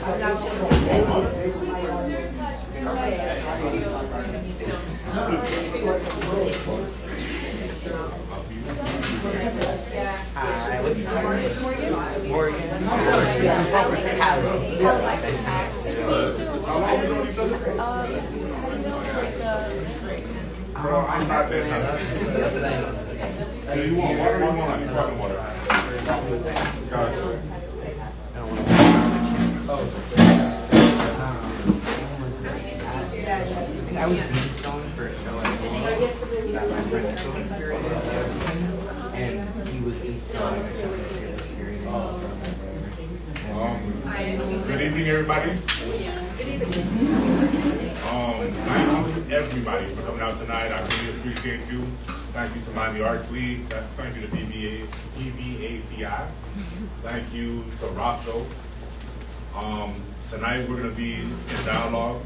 I'm not this. You want water? You want sparkling water? Gotcha. I was brainstorming for a show that my friend curated and he was installing a show that Good evening, everybody. Thank you everybody for coming out tonight. I really appreciate you. Thank you to Miami Arts League. Thank you to PVACI. Thank you to ROSCOE. Tonight we're going to be in dialogue,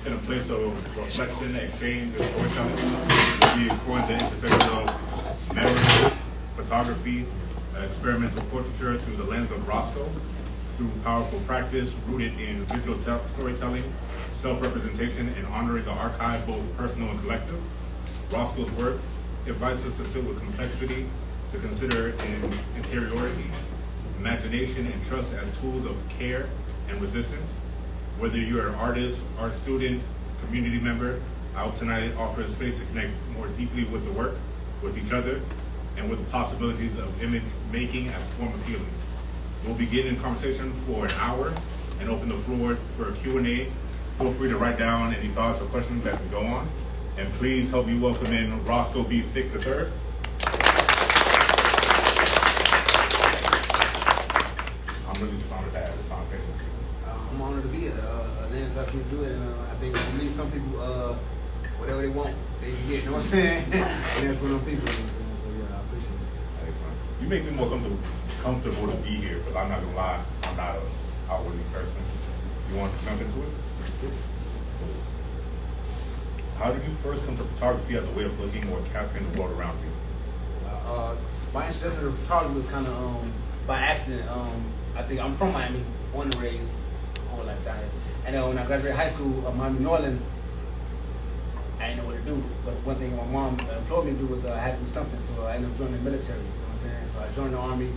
in a place of reflection, exchange, and storytelling. We'll be exploring the intersection of memory, photography, experimental portraiture through the lens of ROSCOE, through powerful practice rooted in visual storytelling, self-representation, and honoring the archive, both personal and collective. ROSCOE's work invites us to sit with complexity, to consider interiority, imagination, and trust as tools of care and resistance. Whether you're an artist, art student, community member, I hope tonight offers a space to connect more deeply with the work, with each other, and with the possibilities of image making as a form of healing. We'll begin in conversation for an hour and open the floor for a Q&A. Feel free to write down any thoughts or questions as we go on. And please help me welcome in ROSCOÈ B. THICKÉ III. I'm really just honored to have this conversation. I'm honored to be here. Lance asked me to do it, and I think for me, some people, whatever they want, they can get, you know what I'm saying? And that's one of them people, you know what I'm saying? So yeah, I appreciate it. You make me more comfortable to be here, because I'm not gonna lie, I'm not an outwardly person. You want to jump into it? How did you first come to photography as a way of looking or capturing the world around you? My introduction to photography was kind of by accident. I think I'm from Miami, born and raised, whole life down here. And when I graduated high school, Miami, New Orleans, I didn't know what to do. But one thing my mom employed me to do was I had to do something, so I ended up joining the military. You know what I'm saying? So I joined the Army.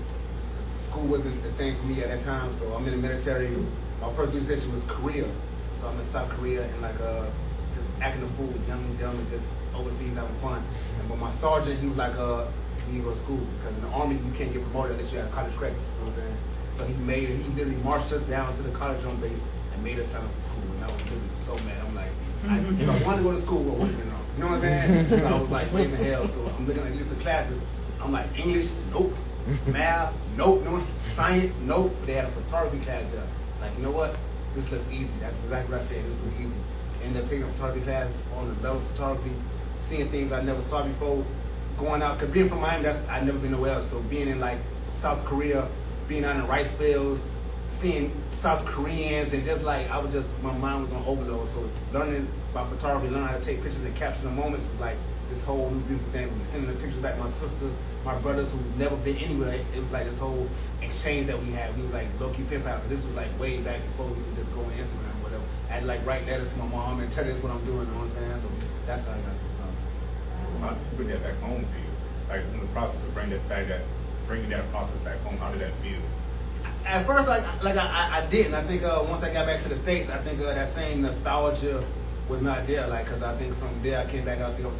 School wasn't the thing for me at that time, so I'm in the military. My first duty station was Korea, so I'm in South Korea and like just acting a fool, young and dumb, and just overseas having fun. But my sergeant, he was like, you need to go to school because in the Army you can't get promoted unless you have college credits. You know what I'm saying? So he literally marched us down to the college on base and made us sign up for school, and I was really so mad. I'm like, if I wanted to go to school, I wouldn't have been on. You know what I'm saying? So I was like raising hell. So I'm looking at a list of classes. I'm like, English, nope. Math, nope. No, science, nope. They had a photography class there. Like, you know what? This looks easy. That's exactly what I said. This looks easy. Ended up taking a photography class on the level of photography, seeing things I never saw before, going out. Cause being from Miami, I'd never been nowhere else. So being in like South Korea, being out in rice fields, seeing South Koreans, and just like my mind was on overload. So learning about photography, learning how to take pictures and capture the moments was like this whole new beautiful thing. We sending the pictures back to my sisters, my brothers who've never been anywhere. It was like this whole exchange that we had. We was like low-key pimp out. This was like way back before we could just go on Instagram or whatever. I had to like write letters to my mom and tell her this what I'm doing, you know what I'm saying? So that's how I got to photography. How did you bring that back home for you? Like in the process of bringing that process back home, how did that feel? At first, I didn't. I think once I got back to the States, I think that same nostalgia was not there. Like, cause I think from there I came back out. I think I was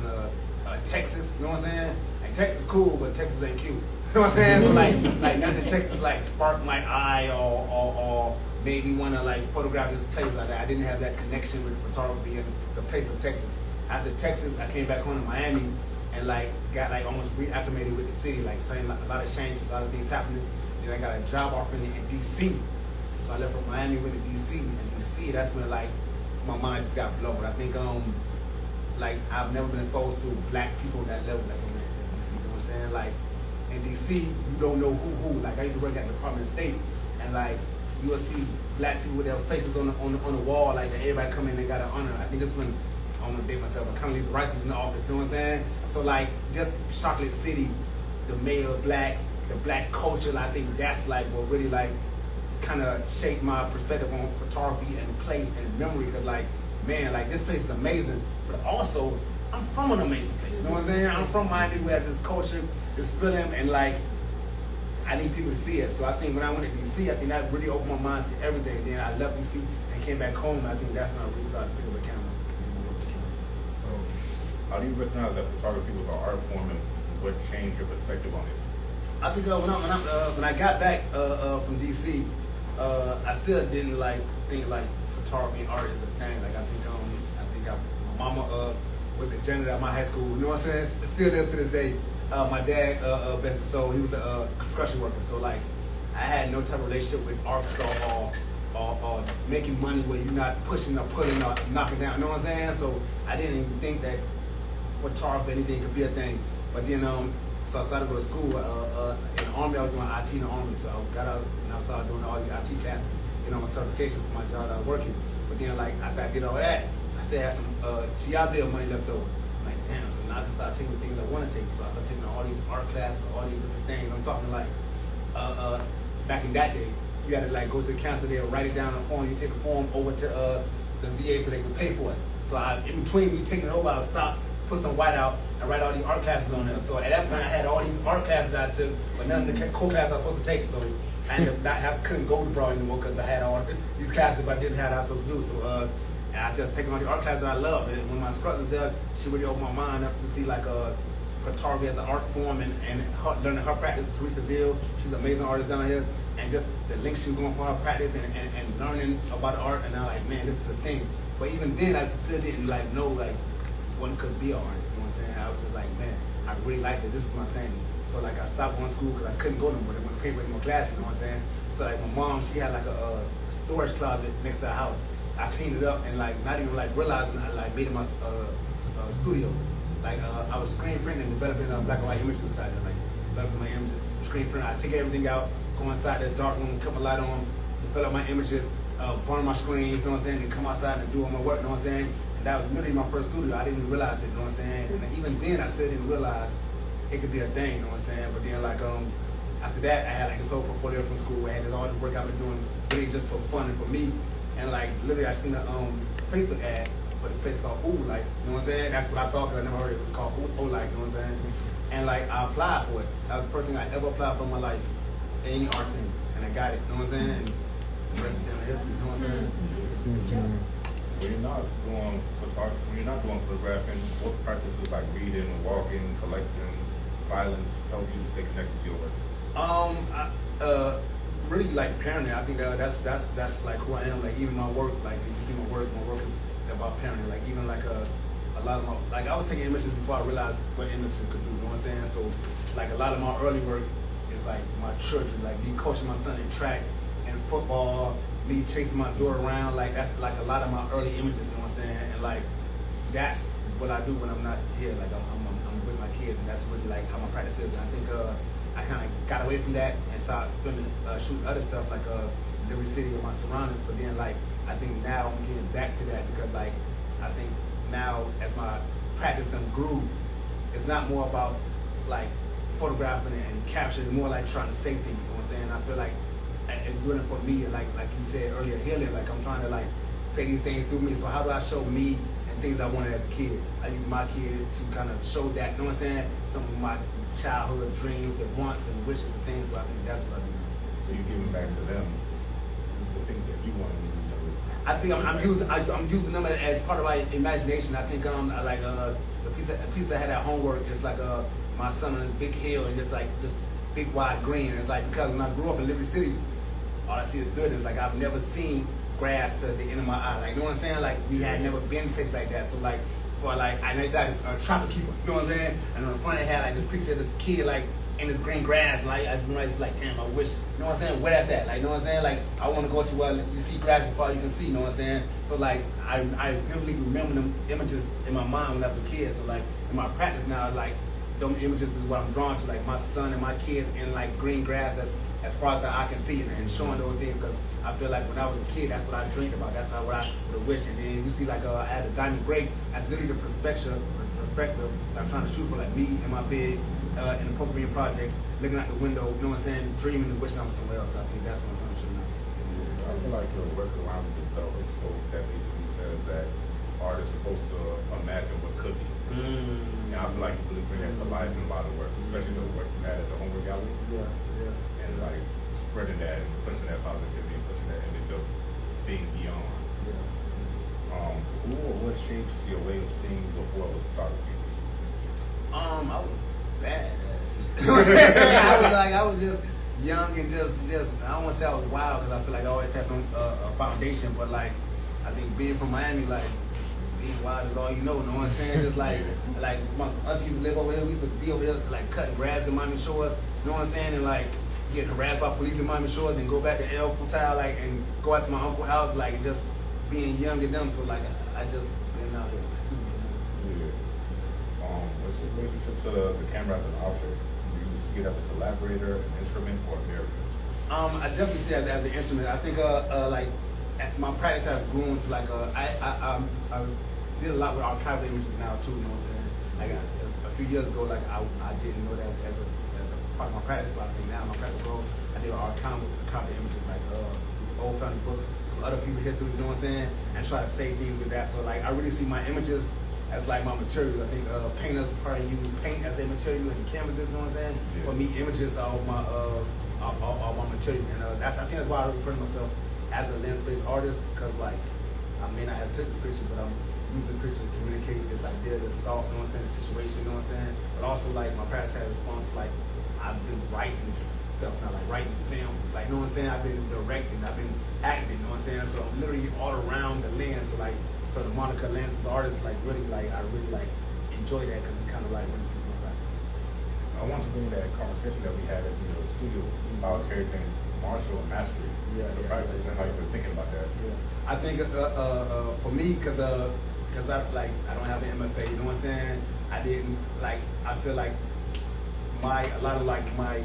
in Texas. You know what I'm saying? Like Texas cool, but Texas ain't cute. You know what I'm saying? So like nothing in Texas like sparked my eye or made me want to like photograph this place like that. I didn't have that connection with photography and the place of Texas. After Texas, I came back home to Miami and like got like almost reacclimated with the city. Like saying like, a lot of change, a lot of things happening. Then I got a job offer in DC. So I left from Miami, went to DC. And DC, that's when like my mind just got blown. I think like I've never been exposed to black people that level like I'm in DC. You know what I'm saying? Like in DC, you don't know who. Like I used to work at the Department of State, and like you will see black people with their faces on the wall, like that everybody come in and got an honor. I think this when I want to date myself, but Condoleezza Rice was in the office. You know what I'm saying? So like just Chocolate City, the mayor black, the black culture. I think that's like what really like kind of shaped my perspective on photography and place and memory. Cause like, man, like this place is amazing, but also I'm from an amazing place. You know what I'm saying? I'm from Miami, who has this culture, this feeling, and like I need people to see it. So I think when I went to DC, I think that really opened my mind to everything. Then I left DC and came back home. And I think that's when I really started picking up a camera. How do you recognize that photography was an art form, and what changed your perspective on it? I think when I got back from DC, I still didn't think like photography and art is a thing. Like I think my mama was a janitor at my high school. You know what I'm saying? It still is to this day. My dad, best soul, he was a construction worker. So like, I had no type of relationship with art or making money where you're not pushing or pulling or knocking down. You know what I'm saying? So I didn't even think that photography or anything could be a thing. But then, so I started to go to school. In the Army, I was doing IT in the Army. So I got out and I started doing all the IT classes, my certification for my job that I was working. But then, like, after I did all that, I still had some GI Bill money left over. I'm like, damn, so now I can start taking the things I want to take. So I started taking all these art classes, all these different things. I'm talking like, back in that day, you had to like go to the council there, write it down on a form. You take a form over to the VA so they could pay for it. So in between me taking it over, I would stop, put some white out, and write all these art classes on there. So at that point, I had all these art classes that I took, but none of the core classes I was supposed to take. So I ended up couldn't go to Broad anymore because I had all these classes, but I didn't have what I was supposed to do. So I started taking all the art classes that I love. And when my instructor was there, she really opened my mind up to see like photography as an art form and learning her practice. Teresa Dill, she's an amazing artist down here, and just the links she was going for her practice and learning about the art. And I'm like, man, this is a thing. But even then, I still didn't like know like one could be an artist. You know what I'm saying? I was just like, man, I really like that. This is my thing. So like I stopped going to school because I couldn't go no more. They wouldn't pay for any more classes. You know what I'm saying? So like my mom, she had like a storage closet next to her house. I cleaned it up and like not even like realizing I like made it my studio. Like I was screen printing and developing black and white images inside there, like developing my images, screen print. I take everything out, go inside the dark room, cut my light on, develop my images, burn my screens, you know what I'm saying, and come outside and do all my work, you know what I'm saying? And that was literally my first studio. I didn't even realize it, you know what I'm saying? And even then I still didn't realize it could be a thing, you know what I'm saying? But then like after that I had like this whole portfolio from school where I had all this work I've been doing really just for fun and for me. And like literally I seen a Facebook ad for this place called Ooh Like, you know what I'm saying? That's what I thought because I never heard it was called Ooh Like, you know what I'm saying? And like I applied for it. That was the first thing I ever applied for in my life, any art thing. And I got it, you know what I'm saying? And the rest of them history, you know what I'm saying? When you're not doing photography, when you're not doing photographing, what practices like reading, walking, collecting, silence help you to stay connected to your work? Really like parenting. I think that's like who I am. Like even my work, like if you see my work is about parenting. Like even like a lot of my, like I was taking images before I realized what images could do, you know what I'm saying? So like a lot of my early work is like my children, like me coaching my son in track and football, me chasing my daughter around, like that's like a lot of my early images, you know what I'm saying? And like that's what I do when I'm not here, like I'm with my kids, and that's really like how my practice is. And I think I kind of got away from that and started filming, shooting other stuff like Liberty City and my surroundings. But then like I think now I'm getting back to that because like I think now as my practice done grew, it's not more about like photographing and capturing, it's more like trying to say things. You know what I'm saying? I feel like and doing it for me, and like you said earlier, healing. Like I'm trying to like say these things through me. So how do I show me and things I wanted as a kid? I use my kid to kind of show that. You know what I'm saying? Some of my childhood dreams and wants and wishes and things. So I think that's what I do. So you're giving back to them the things that you want to do. I think I'm using them as part of my imagination. I think like the piece that had that homework is like my son on this big hill and just like this big wide green. It's like because when I grew up in Liberty City, all I see is buildings. Like I've never seen grass to the end of my eye. Like you know what I'm saying? Like we had never been in a place like that. So like for like I know it's like a trapper keeper. You know what I'm saying? And on the front it had like this picture of this kid like in this green grass, and like I was like, damn, I wish, you know what I'm saying, where that's at, like, you know what I'm saying, like, I want to go to where you see grass as far as you can see, you know what I'm saying, so like, I vividly remember them images in my mind when I was a kid, so like, in my practice now, like, them images is what I'm drawn to, like, my son and my kids in, like, green grass, that's as far as I can see, and showing those things, because I feel like when I was a kid, that's what I dreamed about, that's what I would have wished, and then you see, like, I had a diamond grape, that's literally the perspective that I'm trying to shoot for, like, me in my bed, in the Poker Bean projects, looking out the window, you know what I'm saying, dreaming and wishing I was somewhere else. I think that's what I'm trying to show now. like to work around with the horoscope that basically says that art is supposed to imagine what could be. And I feel like you really bring that to life in a lot of work, especially the work you had at the Homework Gallery. Yeah. And like spreading that and pushing that positivity and pushing that image of being beyond. Who or what shapes your way of seeing the world of photography? I was bad at it. I was just young and just I don't want to say I was wild because I feel like I always had some a foundation, but like I think being from Miami, like being wild is all you know what I'm saying? Just like my auntie used to live over here, we used to be over here like cutting grass in Miami Shores, you know what I'm saying? And like get harassed by police in Miami Shores, then go back to El Putal, like and go out to my uncle's house, like and just being young and dumb. So like I just been out here. What's your relationship to the camera as an object? Do you see it as a collaborator, an instrument, or a mirror? I definitely see it as an instrument. I think like my practice has grown to like I did a lot with archival images now too. You know what I'm saying? Like a few years ago, like I didn't know that as a part of my practice, but I think now my practice grows. I did archival images like old family books, other people's histories. You know what I'm saying? And try to say things with that. So like I really see my images as like my material. I think painters probably use paint as their material and canvases, you know what I'm saying? Yeah. For me, images are my material. And I think that's why I refer to myself as a lens-based artist, because like I may not have took this picture, but I'm using the picture to communicate this idea, this thought, you know what I'm saying, the situation, you know what I'm saying? But also like my practice has a response, like I've been writing stuff now, like writing films, like you know what I'm saying? I've been directing, I've been acting, you know what I'm saying? So I'm literally all around the lens. So the moniker lens-based artist, like really like I really like enjoy that because it's kind of like when it's my practice. I want to bring that conversation that we had at the studio about creating martial and mastery. The practice and how you've been thinking about that. I think for me, because I don't have an MFA, you know what I'm saying? I didn't like. I feel like a lot of my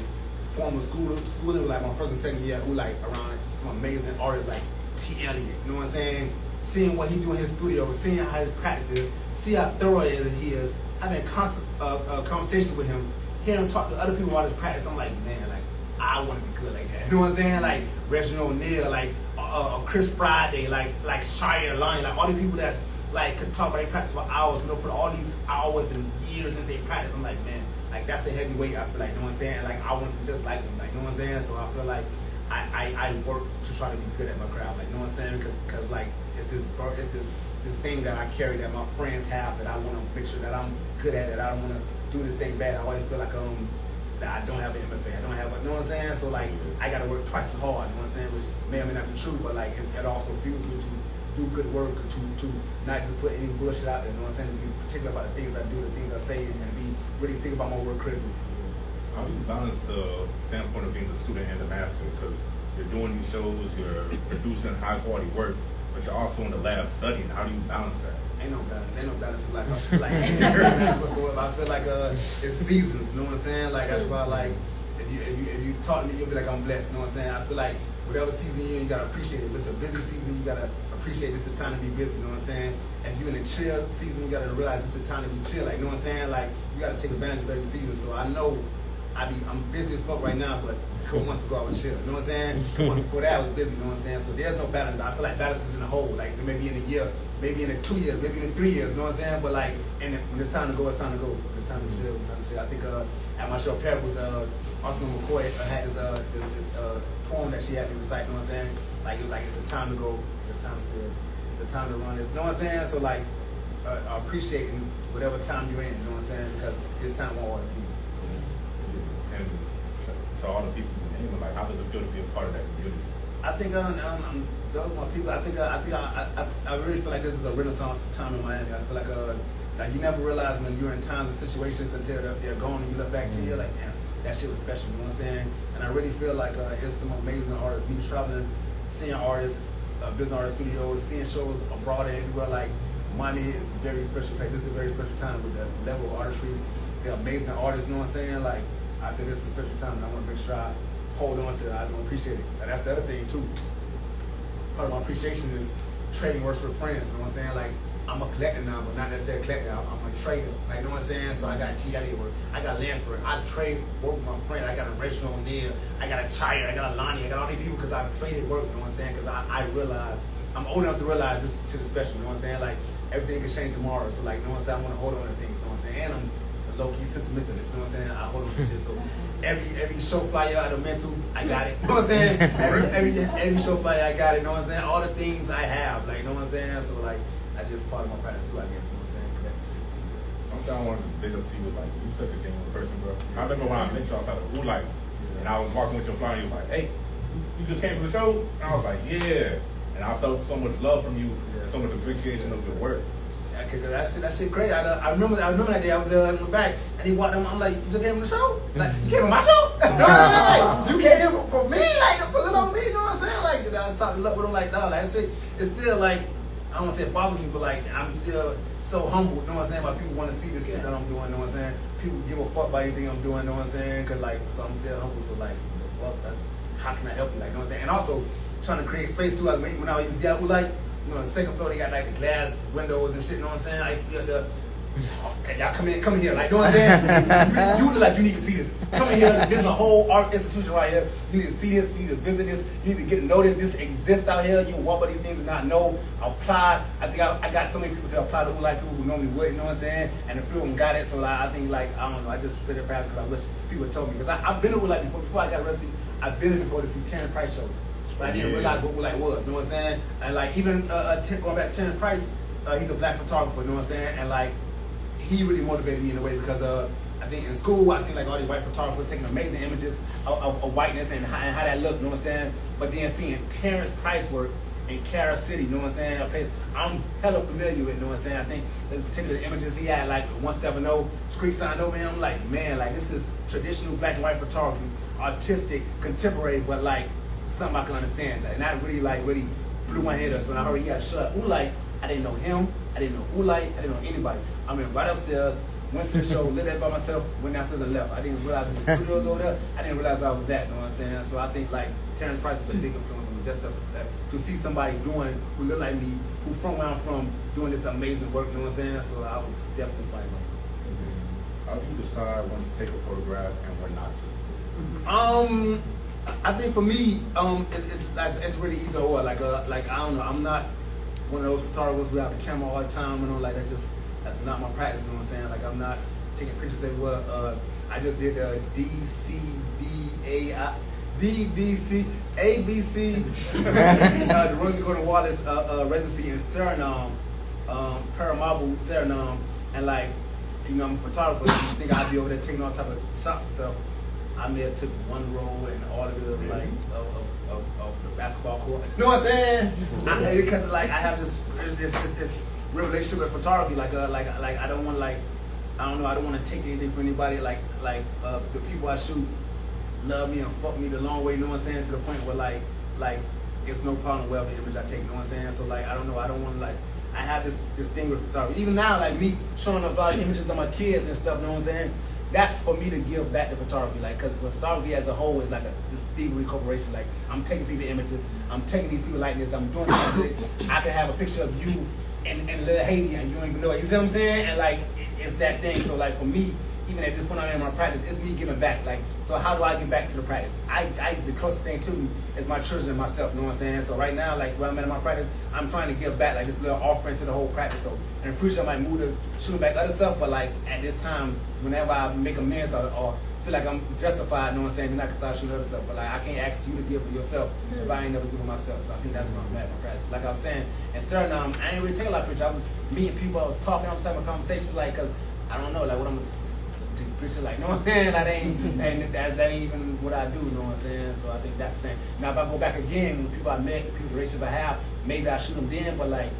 former schooling, like my first and second year, who like around some amazing artists like T. Elliott, you know what I'm saying? Seeing what he do in his studio, seeing how his practice is, see how thorough he is, having constant conversations with him, hearing him talk to other people about his practice. I'm like, man, like I want to be good like that. You know what I'm saying? Like Reginald O'Neill, like Chris Friday, like Shire Line, like all the people that's like could talk about their practice for hours, you know, put all these hours and years into their practice. I'm like, man, like that's a heavy weight. I feel like, you know what I'm saying? Like I want to be just like them, like you know what I'm saying? So I feel like I work to try to be good at my craft, like you know what I'm saying? Because like it's this thing that I carry that my friends have that I want to make sure that I'm good at it. I don't want to do this thing bad. I always feel like that I don't have an MFA. I don't have, you know what I'm saying? So like I got to work twice as hard. You know what I'm saying? Which may or may not be true, but like it also fuels me to do good work, to not just put any bullshit out there. You know what I'm saying? To be particular about the things I do, the things I say, and be really think about my work critically. How do you balance the standpoint of being the student and the master? Because you're doing these shows, you're producing high quality work, but you're also in the lab studying. How do you balance that? Ain't no balance in life. I feel like whatsoever. I feel like it's seasons. You know what I'm saying? Like that's why like if you talk to me, you'll be like I'm blessed. You know what I'm saying? I feel like whatever season you're in, you gotta appreciate it. If it's a busy season, you gotta appreciate it's the time to be busy. You know what I'm saying? If you're in a chill season, you gotta realize it's the time to be chill. Like you know what I'm saying? Like you gotta take advantage of every season. So I know I'm busy as fuck right now, but a couple months ago I was chill. You know what I'm saying? A couple months before that I was busy. You know what I'm saying? So there's no balance. I feel like balance is in the whole. Like maybe in a year, maybe in 2 years, maybe in 3 years. You know what I'm saying? But like, and when it's time to go, it's time to go. When it's time to chill. It's time to chill. I think at my show Parables, Oscar McCoy had this poem that she had me recite. You know what I'm saying? Like it was like it's a time to go. It's a time still. It's a time to run. You know what I'm saying? So like appreciating whatever time you're in. You know what I'm saying? Because this time won't always be. And to all the people in England, like how does it feel to be a part of that community? I think those are my people. I really feel like this is a renaissance time in Miami. I feel like you never realize when you're in times and situations until they're gone and you look back to you like, damn, that shit was special. You know what I'm saying? And I really feel like it's some amazing artists. Me traveling, seeing artists, business artist studios, seeing shows abroad and everywhere. Like Miami is a very special place. This is a very special time with the level of artistry. They're amazing artists. You know what I'm saying? Like I feel this is a special time, and I want to make sure I hold on to it. I don't appreciate it. And that's the other thing too. Part of my appreciation is trading works with friends. You know what I'm saying? Like I'm a collector now, but not necessarily a collector. I'm a trader. Like, you know what I'm saying? So I got THICKÉ work. I got Lance work. I trade work with my friend. I got a Reginald O'Neal. I got a Chire. I got a Lonnie. I got all these people because I traded work, you know what I'm saying? Because I realized, I'm old enough to realize this shit is special, you know what I'm saying? Like, everything can change tomorrow. So, like, you know what I'm saying? I want to hold on to things, you know what I'm saying? And I'm a low-key sentimentalist, you know what I'm saying? I hold on to shit. So, every show flyer out of Mental, I got it. You know what I'm saying? Every show flyer, I got it, you know what I'm saying? All the things I have, like, you know what I'm saying? So, like, I just part of my practice too, I guess, you know what I'm saying? Collecting shit. So. Sometimes I wanted to big up to you, like, you such a genuine person, bro. I remember when I met you outside of Blue Light, and I was walking with your flyer, and you was like, hey, you just came from the show? And I was like, yeah. And I felt so much love from you, so much appreciation of your work. Yeah, cause that shit crazy. I remember that day I was in the back, and he walked in. I'm like, you just came from the show? Like, you came from my show? You know what I'm saying? Like, you came here for me, like, to put it on me. You know what I'm saying? Like, I was talking with him like, dog, like, that shit, it's still like, I don't want to say it bothers me, but like, I'm still so humble. You know what I'm saying? Like, people want to see this shit that I'm doing. You know what I'm saying? People give a fuck about anything I'm doing. You know what I'm saying? Cause like, so I'm still humble. So like, the fuck, how can I help you? Like, you know what I'm saying? And also, trying to create space too. Like when I used to be out with like, you know, the second floor they got like the glass windows and shit. You know what I'm saying? I used to be at the, okay, y'all come in here. Like, you know what I'm saying? You look like you need to see this. Come in here. There's a whole art institution right here. You need to see this. You need to visit this. You need to get to know this. This exists out here. You can walk by these things and not know. Apply. I think I got so many people to apply to who like people who normally wouldn't. You know what I'm saying? And a few of them got it. So like, I think like, I don't know. I just spit it past because I wish people told me. Because I've been to Wood Light before I got arrested. I've been there before to see Terrence Price show. But I didn't realize what Wood Light was, you know what I'm saying? And like even going back to Terrence Price, he's a black photographer, you know what I'm saying? And like he really motivated me in a way because I think in school I seen like all these white photographers taking amazing images of whiteness and how that looked, you know what I'm saying? But then seeing Terrence Price work in Cara City, you know what I'm saying? A place I'm hella familiar with, you know what I'm saying? I think there's particular images he had like 170 street sign over him. I'm like, man, like this is traditional black and white photography, artistic, contemporary, but like something I can understand. Like, and that really blew my head up. So when I heard he got shot at Light, I didn't know him, I didn't know Light, I didn't know anybody. I mean, right upstairs, went to the show, lived there by myself, went downstairs and left. I didn't realize there was studios over there. I didn't realize where I was at, you know what I'm saying? So I think like Terrence Price is a big influence on me. Just to see somebody doing, who look like me, who from where I'm from, doing this amazing work, you know what I'm saying? So I was definitely inspired by him. How do you decide when to take a photograph and when not to? I think for me, it's really either or. Like I don't know. I'm not one of those photographers who have the camera all the time. You know, like that's not my practice. You know what I'm saying? Like I'm not taking pictures everywhere. I just did the the Rosie Gordon Wallace residency in Suriname, Paramaribo, Suriname, and like, you know, I'm a photographer. So you think I'd be over there taking all type of shots and stuff. I may have took one roll and all of it of like of the basketball court. You know what I'm saying? Because like I have this real relationship with photography. Like I don't want I don't want to take anything from anybody. Like the people I shoot love me and fuck me the long way. You know what I'm saying? To the point where like it's no problem whatever image I take. You know what I'm saying? So like I don't know. I don't want to like. I have this thing with photography. Even now, like me showing up like images of my kids and stuff. You know what I'm saying? That's for me to give back to photography, like, because photography as a whole is like this thievery corporation. Like, I'm taking people images, I'm taking these people like this, I'm doing something. I can have a picture of you in Little Haiti and you don't even know it. You see what I'm saying? And like, it's that thing. So like for me, even at this point I'm in my practice, it's me giving back. Like, so how do I give back to the practice? The closest thing to me is my children and myself. You know what I'm saying? So right now, like where I'm at in my practice, I'm trying to give back, like this little offering to the whole practice. So in the future, I might move to shooting back other stuff, but like at this time, whenever I make amends or feel like I'm justified, you know what I'm saying, then I can start shooting other stuff. But like I can't ask you to give for yourself if I ain't never given myself. So I think that's where I'm at in my practice. Like I was saying, in Suriname, I ain't really take a lot of pictures. I was meeting people, I was talking, I was having a conversation, like, cause I don't know, like what I'm gonna take a picture, like, you know what I'm saying? Like, that ain't even what I do, you know what I'm saying? So I think that's the thing. Now if I go back again with people I met, people the relationship I have, maybe I shoot them then, but like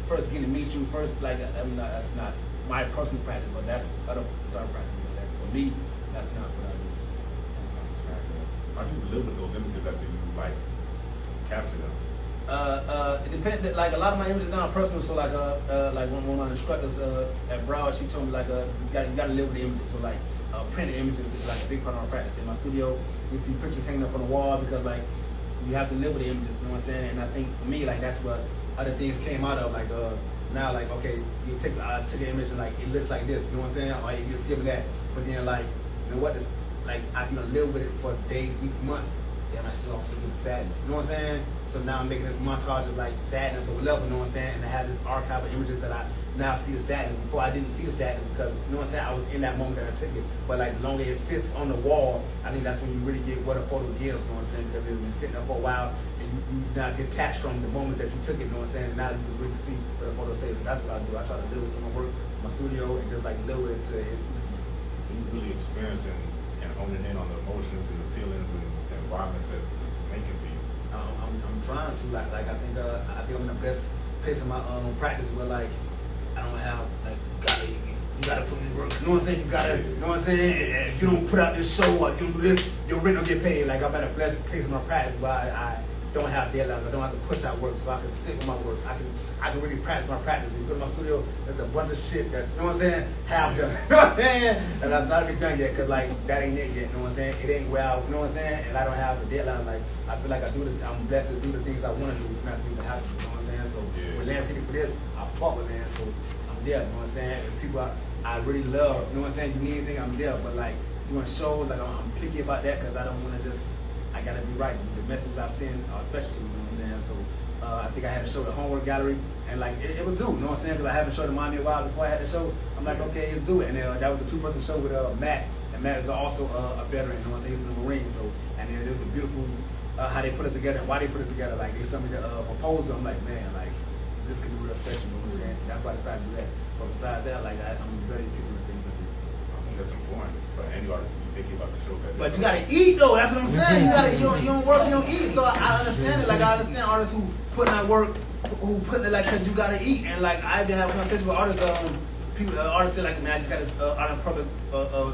first getting to meet you first, like that's not my personal practice, but that's other practice. Like, for me, that's not what I do. So. How do you live with those images after you like capture them? It depends. Like a lot of my images now are personal. So like one of my instructors at Broward, she told me like you gotta live with the images. So like printed images is like a big part of my practice. In my studio, you see pictures hanging up on the wall because like you have to live with the images. You know what I'm saying? And I think for me, like that's what other things came out of. Like now like, okay, you take an image and like, it looks like this, you know what I'm saying? Or you just give it that. But then like, you know what, it's like, I live with it for days, weeks, months. Damn, I should also give sadness, you know what I'm saying? So now I'm making this montage of like sadness or whatever, you know what I'm saying? And I have this archive of images that I now see the sadness. Before I didn't see the sadness because, you know what I'm saying, I was in that moment that I took it. But like the longer it sits on the wall, I think that's when you really get what a photo gives, you know what I'm saying? Because it's been sitting there for a while and you not detached from the moment that you took it, you know what I'm saying? And now you can really see what a photo says. So that's what I do. I try to live with some of my work in my studio and just like live with it to its You really experiencing and honing in on the emotions and the feelings and the environments that it's making for you. I'm trying to like I think I'm in the best place in my practice where like I don't have like you gotta put in work. You know what I'm saying? You gotta, you know what I'm saying? And if you don't put out this show or you don't do this, your rent don't get paid. Like I'm at a blessed place in my practice where I don't have deadlines. I don't have to push out work, so I can sit with my work. I can really practice my practice. If you go to my studio, there's a bunch of shit that's, you know what I'm saying, half done. You know what I'm saying? And that's not been done yet, cause like that ain't it yet. You know what I'm saying? It ain't well. You know what I'm saying? And I don't have the deadline. Like I feel like I'm blessed to do the things I want to do, not the things I have to do. You know what I'm saying? So with Lance Minto for this, I fuck with Lance. So I'm there. You know what I'm saying? And people I really love. You know what I'm saying? You need anything, I'm there. But like doing shows, like I'm picky about that, cause I don't want to just. I gotta be right. The messages I send are special to me, you know what I'm saying? So I think I had to show the homework gallery, and like it was due, you know what I'm saying? Because I haven't showed the Miami a while before I had the show. I'm like, okay, it's due. And that was a 2-person show with Matt, and Matt is also a veteran, you know what I'm saying? He's in the Marines, so and then there's a beautiful how they put it together and why they put it together. Like they sent me the proposal. I'm like, man, like this could be real special, you know what I'm saying? That's why I decided to do that. But besides that, like I'm very picky with things I do. I think that's important for any artist to be picky about the show. But you gotta eat though. That's what I'm saying. You don't work, you don't eat. So I understand it. Like I understand artists who put in that work, who put in it like, cause you gotta eat. And like I've been having conversations with artists. People, artists say like, man, I just got this art in public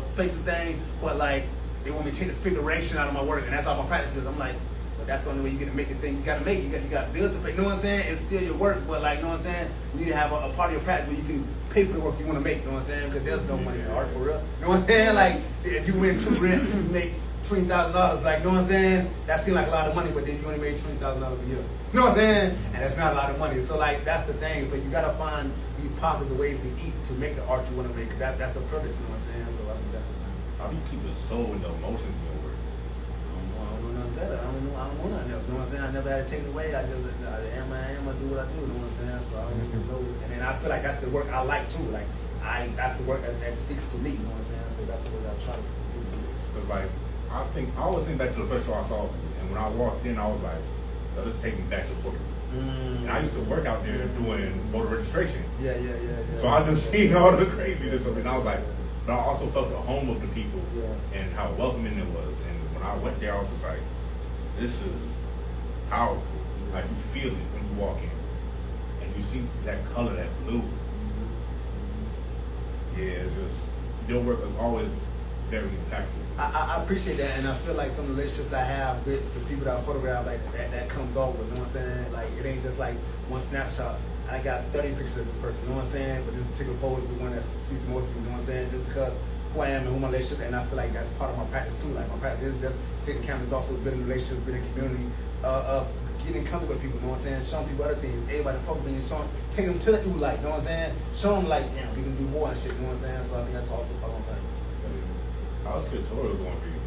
spaces thing, but like they want me to take the figuration out of my work, and that's all my practice is. I'm like, but that's the only way you get to make the thing. You gotta make it. You got bills to pay. You know what I'm saying? It's still your work, but like, you know what I'm saying? You need to have a part of your practice where you can pay for the work you want to make. You know what I'm saying? Because there's no money in art for real. You know what I'm saying? Like if you win $2 grand, you make $20,000. Like, you know what I'm saying? That seems like a lot of money, but then you only made $20,000 a year. You know what I'm saying? And that's not a lot of money. So like that's the thing. So you gotta find these pockets of ways to eat to make the art you want to make. Cause that's a privilege. You know what I'm saying? So I think that's the thing. How do you keep the soul and the emotions in your work? I don't know nothing better. I don't know nothing else. You know what I'm saying? I never had to take it away. I just I am. I do what I do. You know what I'm saying? So I don't even know. And then I feel like that's the work I like too. Like that's the work that speaks to me. You know what I'm saying? So that's the work I try to do. Cause like I always think back to the first show I saw, and when I walked in, I was like, "Let's just take me back to booking." And I used to work out there doing voter registration. Yeah. So I just seen all the craziness of it, and I was like, but I also felt the home of the people and how welcoming it was. And when I went there, I was just like, this is powerful. Like you feel it when you walk in, and you see that color, that blue. Yeah, just your work is always very impactful. I appreciate that, and I feel like some of the relationships I have with the people that I photograph, like that comes over. You know what I'm saying? Like it ain't just like one snapshot. I got 30 pictures of this person. You know what I'm saying? But this particular pose is the one that speaks the most to me. You know what I'm saying? Just because who I am and who my relationship, and I feel like that's part of my practice too. Like my practice is just taking cameras, also building relationships, building community, getting comfortable with people. You know what I'm saying? Showing people other things. Everybody poke me and showing, taking them to the ooh light. You know what I'm saying? Show them like, damn, we can do more and shit. You know what I'm saying? So I think that's also part of my practice. How's curatorial going for you?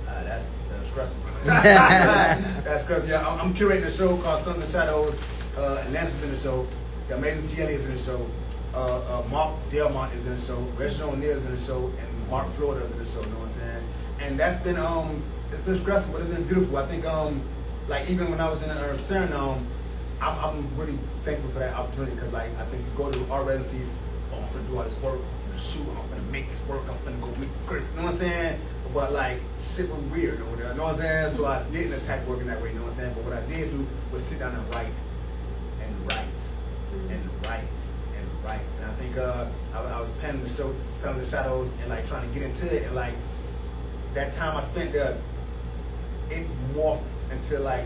That's stressful. That's stressful. Yeah, I'm curating a show called Sons and Shadows. And Lance is in the show. The Amazing TL is in the show. Mark Delmont is in the show. Reginald O'Neill is in the show. And Mark Florida is in the show. You know what I'm saying? And that's been it's been stressful, but it's been beautiful. I think like even when I was in Suriname, I'm really thankful for that opportunity because like I think you go to art residencies, I'm gonna do all this work. Shoot, I'm gonna make this work, I'm gonna go meet Chris, you know what I'm saying? But like, shit was weird over there, you know what I'm saying? So I didn't attack working that way, you know what I'm saying? But what I did do was sit down and write, and write, and write, and write. And I think I was penning the show, Sons and Shadows, and like trying to get into it, and like, that time I spent there, it morphed into like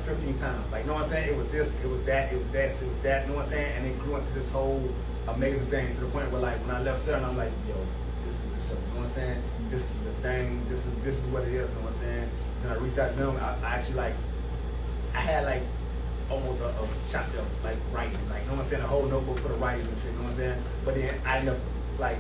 15 times. Like, you know what I'm saying? It was this, it was that, it was that, it was that, you know what I'm saying? And it grew into this whole amazing thing to the point where like when I left Sarah, I'm like, yo, this is the show, you know what I'm saying? This is the thing, this is what it is, you know what I'm saying? Then I reached out to them, I actually like, I had like almost a chopped up like writing, like, you know what I'm saying, a whole notebook full of writings and shit, you know what I'm saying? But then I end up like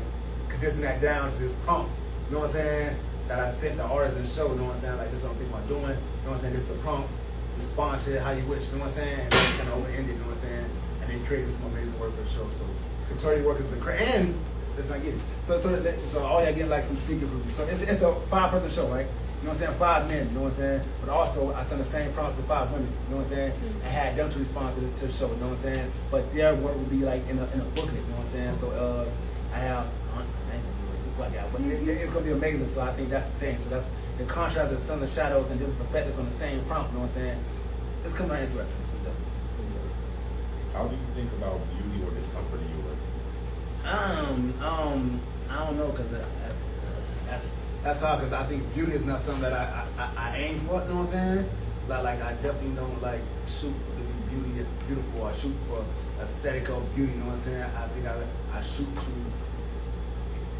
condensing that down to this prompt, you know what I'm saying, that I sent the artist and show, you know what I'm saying, like, this is what I'm thinking about doing, you know what I'm saying, this is the prompt, respond to it how you wish, you know what I'm saying, and then kind of open-ended, you know what I'm saying, and then created some amazing work for the show. So couture work has been great, and let's not get it. So all y'all get like some sneaker reviews. So it's a 5-person show, right? You know what I'm saying? 5 men, you know what I'm saying? But also I sent the same prompt to 5 women, you know what I'm saying? And had them to respond to the show, you know what I'm saying? But their work would be like in a booklet, you know what I'm saying? So I have, but it's gonna be amazing. So I think that's the thing. So that's the contrast of sun and shadows and different perspectives on the same prompt, you know what I'm saying? It's coming out interesting. How do you think about beauty or discomfort in your work? I don't know, cause that's hard. Cause I think beauty is not something that I aim for. You know what I'm saying? Like I definitely don't like shoot to be beautiful or shoot for aesthetic of beauty. You know what I'm saying? I think I shoot to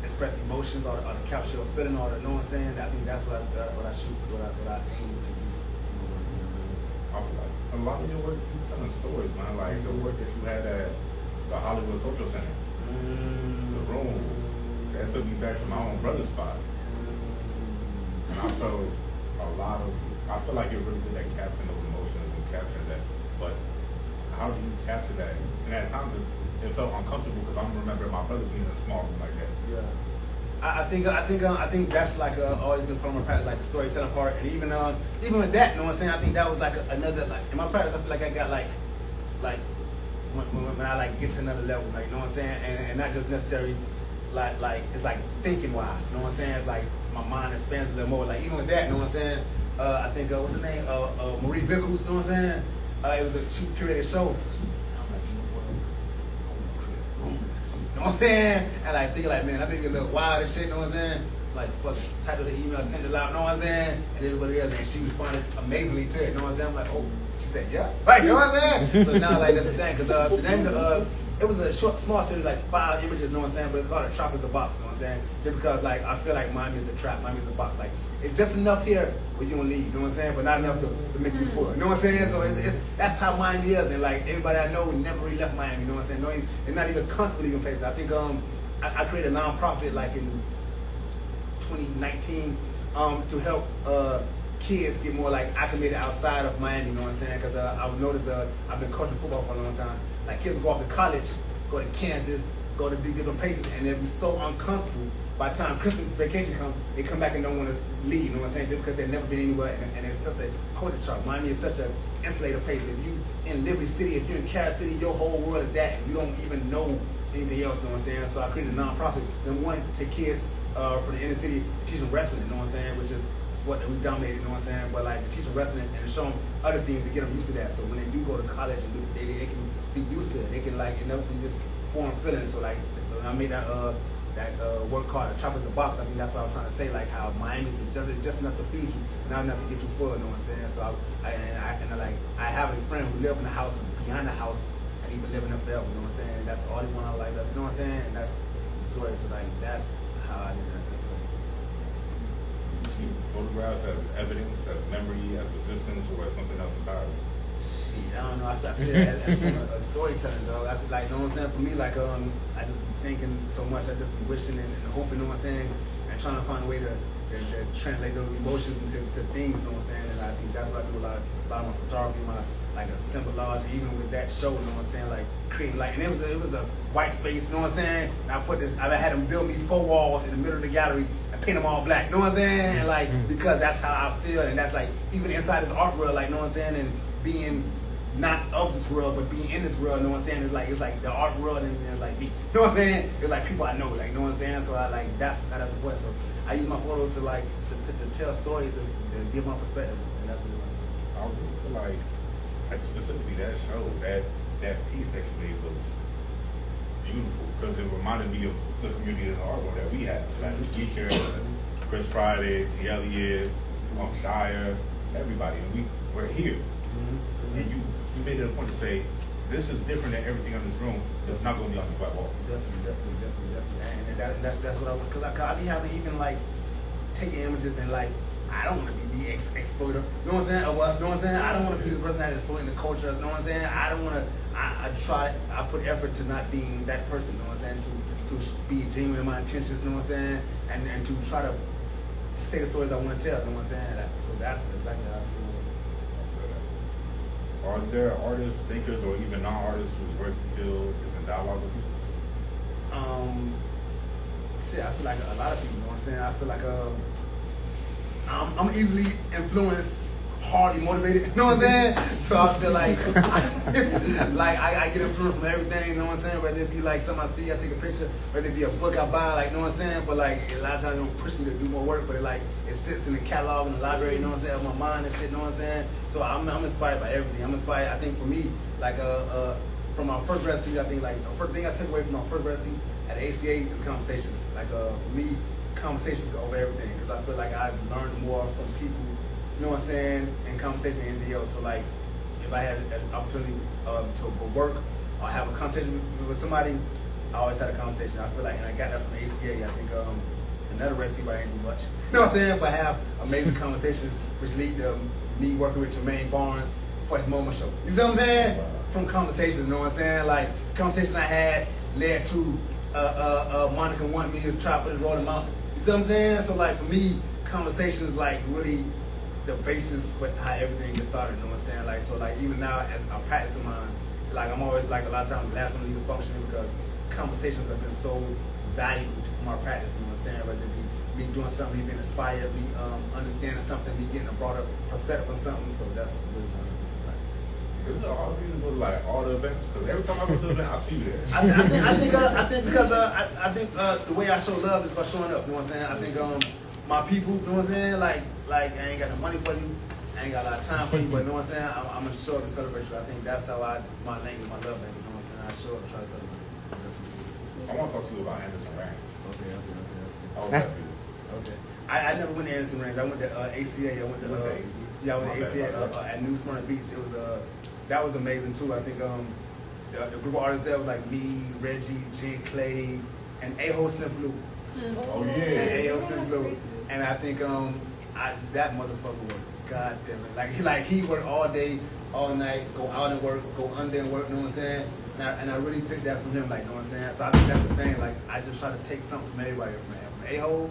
express emotions or to capture a feeling or to, you know what I'm saying? I think that's what I shoot, what I aim to do. I feel like a lot of your work, you're telling stories, man. Like the work that you had at the Hollywood Cultural Center, the room, that took me back to my own brother's spot. And I felt I feel like you're really good at capturing those emotions and capturing that. But how do you capture that? And at times it felt uncomfortable because I remember my brother being in a small room like that. Yeah. I think that's like always been part of my practice, like the storytelling part, and even with that, you know what I'm saying? I think that was like another, like in my practice, I feel like I got like when I like get to another level, like, you know what I'm saying, and not just necessarily like it's like thinking wise, you know what I'm saying? It's like my mind expands a little more. Like even with that, you know what I'm saying? I think what's her name? Marie Vickles, you know what I'm saying? It was she curated a show. You know what I'm saying? And like think like, man, that may be a little wild and shit, you know what I'm saying? Like fucking type of the email, send it out, you know what I'm saying? And this is what it is. And she responded amazingly to it, you know what I'm saying? I'm like, oh, she said, yeah. Right, you know what I'm saying? So now like that's the thing, cause the name it was a short, small series, like 5 images, you know what I'm saying? But it's called A Trap is a Box, you know what I'm saying? Just because like I feel like Miami is a trap, Miami is a box. Like it's just enough here where you don't leave, you know what I'm saying? But not enough to make you full. You know what I'm saying? So it's that's how Miami is. And like everybody I know never really left Miami, you know what I'm saying? They're not even comfortable leaving places. I think I created a nonprofit like in 2019 to help kids get more like acclimated outside of Miami, you know what I'm saying? Because I've noticed I've been coaching football for a long time. Like kids will go off to college, go to Kansas, go to different places, and they'll be so uncomfortable. By the time Christmas vacation comes, they come back and don't want to leave, you know what I'm saying? Just because they've never been anywhere, and it's such a culture shock. Miami is such an insulated place. If you in Liberty City, if you're in Carol City, your whole world is that. You don't even know anything else, you know what I'm saying? So I created a nonprofit that wanted to take kids from the inner city, teach them wrestling, you know what I'm saying? Which is a sport that we dominated, you know what I'm saying? But like to teach them wrestling and to show them other things to get them used to that. So when they do go to college and they can be used to it. They can like, you know, be this foreign feeling. So like when I made that work called A Trap is a Box, I think that's what I was trying to say, like how Miami is just enough to feed you, not enough to get you full, you know what I'm saying? So I have a friend who lived in the house and behind the house and he been living up there, you know what I'm saying? That's all he wanted like that's, you know what I'm saying? And that's the story. So like that's how I did that. You see photographs as evidence, as memory, as resistance, or as something else entirely? Shit, I don't know. I see it as a storytelling, dog. I said, like, you know what I'm saying? For me, like, I just be thinking so much. I just be wishing and hoping, you know what I'm saying? And trying to find a way to translate those emotions into things, you know what I'm saying? And I think that's what I do a lot of my photography, my like assemblage, even with that show, you know what I'm saying? Like creating like, and it was a white space, you know what I'm saying? And I had them build me 4 walls in the middle of the gallery and paint them all black, you know what I'm saying? And like, because that's how I feel, and that's like, even inside this art world, like, you know what I'm saying? And being not of this world, but being in this world, you know what I'm saying? It's like the art world and it's like me. You know what I'm saying? It's like people I know, like, you know what I'm saying? So I like, that's important. So I use my photos to like, to tell stories, to give my perspective, and that's what I really feel like specifically that show, that piece that you made was beautiful because it reminded me of the community in the art world that we have. Like Keisha, Chris Friday, T. Elliott, Shire, everybody, and we're here. And you made it a point to say, this is different than everything in this room. It's not going to be on the flat wall. Definitely. And that's what I want. Because I be having even like taking images and like I don't want to be the exploiter. You know what I'm saying? Of us. You know what I'm saying? I don't want to be the person that's exploiting the culture. You know what I'm saying? I don't want to. I put effort to not being that person. You know what I'm saying? To be genuine in my intentions. You know what I'm saying? And to try to say the stories I want to tell. You know what I'm saying? So that's exactly how I see it. Are there artists, thinkers, or even non-artists whose work you feel is in dialogue with you? Shit, I feel like a lot of people, you know what I'm saying? I feel like I'm easily influenced, hardly motivated, you know what I'm saying? So I feel like like I get influenced from everything, you know what I'm saying? Whether it be like something I see, I take a picture, whether it be a book I buy, like, you know what I'm saying? But like a lot of times it don't push me to do more work, but it sits in the catalog in the library, you know what I'm saying, of my mind and shit, you know what I'm saying? So I'm inspired by everything. I'm inspired, I think for me, like from my first residency, I think like the first thing I took away from my first residency at the ACA is conversations. Like for me, conversations go over everything, because I feel like I've learned more from people, you know what I'm saying, in conversation than anything else. So like, if I had an opportunity to go work or have a conversation with somebody, I always had a conversation. I feel like, and I got that from ACA. I think another recipe I ain't do much. You know what I'm saying? But I have amazing conversation, which lead to me working with Jermaine Barnes for his MoMA show. You see what I'm saying? Wow. From conversations, you know what I'm saying? Like conversations I had led to Monica wanting me to try for the Rolling Mountains. You see what I'm saying? So like for me, conversations like really the basis for how everything gets started, you know what I'm saying? Like, so like even now as I'm practicing mine, like I'm always like a lot of times the last one to leave the functioning, because conversations have been so valuable for my practice, you know what I'm saying? Whether it be me doing something, me being inspired, me understanding something, me getting a broader perspective on something, so that's really practice. Because all of you go to like all the events, because every time I go to an event, I see you there. I think because I think the way I show love is by showing up, you know what I'm saying? I think my people, you know what I'm saying? Like I ain't got no money for you, I ain't got a lot of time for you, but you know what I'm saying? I'm gonna show up and celebrate you. I think that's how my language, my love language, you know what I'm saying? I show up and try to celebrate you. I want to talk to you about Anderson Ranch. Okay. How was that for you? Okay. I never went to Anderson Ranch. I went to ACA. I went to ACA. Yeah, I went to ACA at New Smyrna Beach. It was that was amazing too. I think the group of artists there was like me, Reggie, Jen Clay, and A-Ho Sniff Blue. Oh yeah. And A-Ho Sniff Blue. And I think that motherfucker worked. God damn it. Like he worked all day, all night, go out and work, go under and work, you know what I'm saying? And I really took that from him, like, you know what I'm saying? So I think that's the thing, like, I just try to take something from everybody, man. From A-Ho,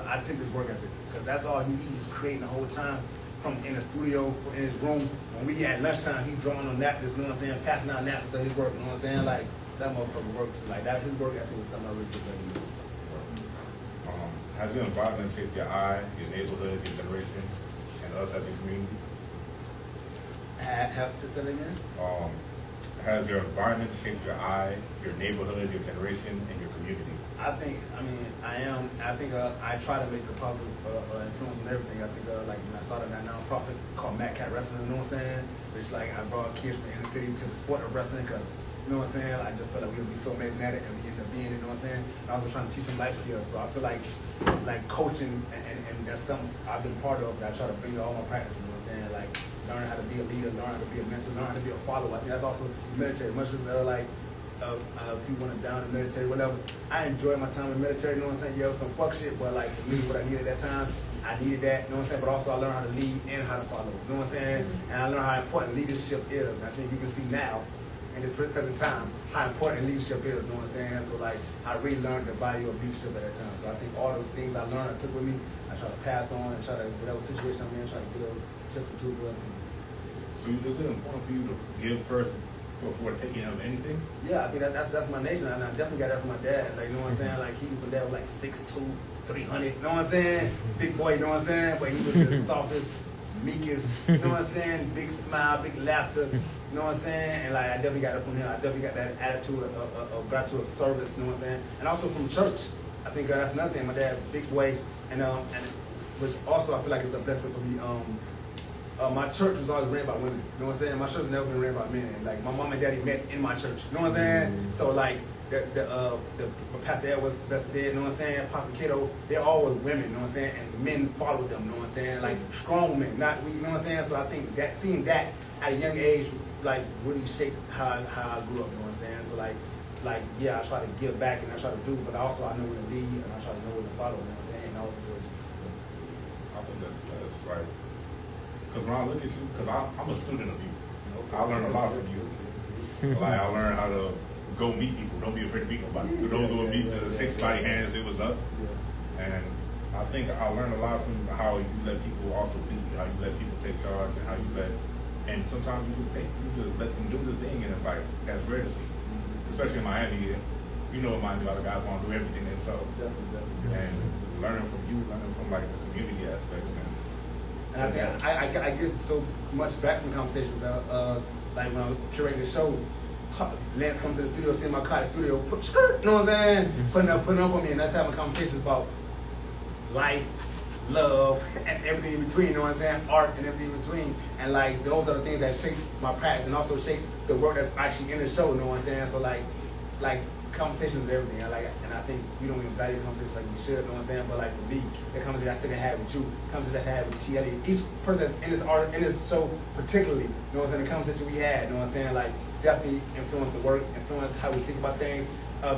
I took this work ethic, because that's all he was creating the whole time, from in the studio, in his room. When we had lunchtime, he drawing on napkins, you know what I'm saying? Passing out napkins of his work, you know what I'm saying? Like, that motherfucker works. Like, that his work ethic was something I really took that from him. Has your environment shaped your eye, your neighborhood, your generation, and us as a community? Have to say that again? Has your environment shaped your eye, your neighborhood, your generation, and your community? I think I try to make a positive influence on everything. I think like when I started that nonprofit called Mad Cat Wrestling, you know what I'm saying? Which like I brought kids from the inner city to the sport of wrestling, because you know what I'm saying? I just felt like we would be so amazing at it, and we ended up being it, you know what I'm saying? And I was trying to teach them life skills. So I feel like coaching and that's something I've been part of that I try to bring to all my practice, you know what I'm saying? Like learn how to be a leader, learn how to be a mentor, learn how to be a follower. I think that's also military. Much as people want to down the military, whatever. I enjoyed my time in the military, you know what I'm saying? Yeah, it was some fuck shit, but like for me, what I needed at that time, I needed that, you know what I'm saying? But also I learned how to lead and how to follow, you know what I'm saying? And I learned how important leadership is. And I think you can see now, in this present time, how important leadership is, you know what I'm saying? So like, I really learned the value of leadership at that time. So I think all the things I learned, I took with me, I try to pass on and try to, whatever situation I'm in, try to get those tips and tools with me. So is it important for you to give first before taking of anything? Yeah, I think that's my nation, and I definitely got that from my dad. Like, you know what I'm saying? Like, my dad was like 6'2", 300, you know what I'm saying? Big boy, you know what I'm saying? But he was the softest, meekest, you know what I'm saying? Big smile, big laughter, you know what I'm saying? And like, I definitely got it from him. I definitely got that attitude of gratitude, of service, you know what I'm saying? And also from church, I think that's another thing. My dad, big boy, and which also I feel like is a blessing for me. My church was always ran by women, you know what I'm saying? My church has never been ran by men. And like my mom and daddy met in my church, you know what I'm saying? Mm-hmm. So like the Pastor Ed was Pastor Dead, you know what I'm saying? Pastor Kiddo, they're all with women, you know what I'm saying? And men followed them, you know what I'm saying? Like strong men, not weak, you know what I'm saying? So I think that seeing that at a young age like really shaped how I grew up, you know what I'm saying? So like yeah, I try to give back and I try to do, but also I know when to lead and I try to know when to follow, you know what I'm saying? And also I think that's like, because when I look at you, because I'm a student of you. I learn a lot from you. Like I learned how to go meet people. Don't be afraid to meet nobody. You don't go and meet to take somebody's hands. It was up, and I think I learned a lot from how you let people also lead, how you let people take charge, and how you let, and sometimes you just let them do the thing, and it's like that's rare to see, especially in Miami. You know, in Miami, a lot of guys want to do everything themselves. Definitely. And learning from you, learning from like the community aspects, and I think I get so much back from conversations. Like when I was curating the show, Lance comes to the studio, see my car at the studio, put skirt, you know what I'm saying? Putting up on me, and that's having conversations about life, love, and everything in between, you know what I'm saying? Art and everything in between. And like those are the things that shape my practice and also shape the work that's actually in the show, you know what I'm saying? So like conversations is everything. And I think we don't even value conversations like we should, you know what I'm saying? But like for me, the conversation I still had with you, the conversation I had with TLE, each person that's in this art, in this show particularly, you know what I'm saying? The conversation we had, you know what I'm saying? Like definitely influenced the work, influenced how we think about things.